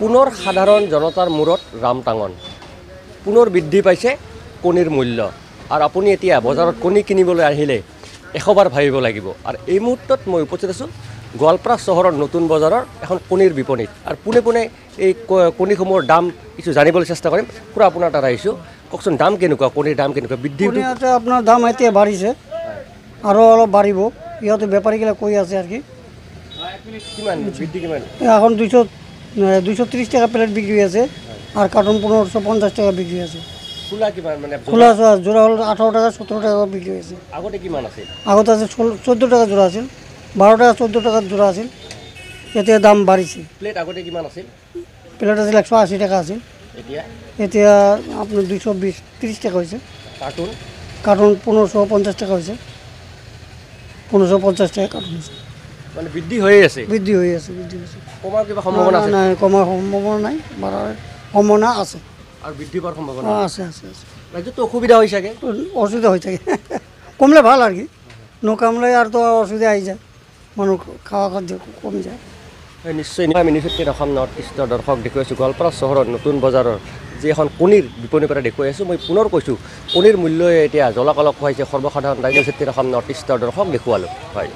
পুনৰ সাধাৰণ জনতাৰ মূৰত ৰামটাঙন পুনৰ বৃদ্ধি পাইছে কণীৰ মূল্য আৰু আপুনি এতিয়া বজাৰত কণী কিনিবলৈ আহিলে এশবাৰ ভাবিব লাগিব আৰু এই মুহূৰ্তত মই উপস্থিত আছোঁ গোৱালপাৰা চহৰৰ নতুন বজাৰৰ এখন কণীৰ বিপণীত আৰু পোনে পোনে এই কণীসমূহৰ দাম কিছু জানিবলৈ চেষ্টা কৰিম। পুৰা আপোনাৰ তাত আহিছোঁ, কওকচোন দাম কেনেকুৱা, কণীৰ দাম কেনেকুৱা? বৃদ্ধি আপোনাৰ দাম এতিয়া বাঢ়িছে আৰু অলপ বাঢ়িব, ইহঁতে বেপাৰীগিলা কৈ আছে আর কি। কিমান বৃদ্ধি কিমান? এখন 230 টাকা প্লেট বিক্রি আছে আর কার্টন 1550 টাকা বিক্রি আছে। খোলা কিমান মানে খোলা জোড়া হল 18 টাকা 17 টাকা বিক্রি হয়েছে। আগতে কিমান আছিল? আগতে আছে 14 টাকা জোড়া আছিল, 12 টাকা 14 টাকা জোড়া আছিল, এতিয়া দাম বাঢ়িছে। প্লেট আগতে কিমান আছিল? প্লেট আছিল 180 টাকা আছিল, এতিয়া এতিয়া আপনার 230 টাকা হয়েছে। কাৰ্টুন কার্টন 1550 টাকা হয়েছে, 1550 টাকা কার্টন হয়েছে। মানে বৃদ্ধি হয়ে আছে, বৃদ্ধি হয়ে আছে, বৃদ্ধি হয়েছে। কমাৰ কিবা সম্ভাৱনা আছে? নাই, কমাৰ সম্ভাবনা নাই, বাড়াৰ সম্ভাবনা আছে। আৰু বৃদ্ধি হোৱাৰ সম্ভাৱনা আছে আছে আছে। ৰাজ্যতো অসুবিধা হৈ চাগে? অসুবিধা হয়ে থাকে, কমলে ভাল আর কি, নকমলে আর তো অসুবিধা আই যায়, মানুষ খাওয়া খাদ্য কমে যায়। নিশ্চয় আমি নিউজ অসম নৰ্থ ইষ্টৰ দৰ্শক দেখুৱাইছোঁ গোৱালপাৰা চহৰৰ নতুন বজাৰৰ যি এখন কণীৰ বিপণীৰ পৰা দেখুৱাই আছোঁ। মই পুনৰ কৈছোঁ কণীৰ মূল্যই এতিয়া জলকলক খুৱাইছে সৰ্বসাধাৰণ। নিউজ অসম নৰ্থ ইষ্টৰ দৰ্শক দেখুৱালোঁ হয়।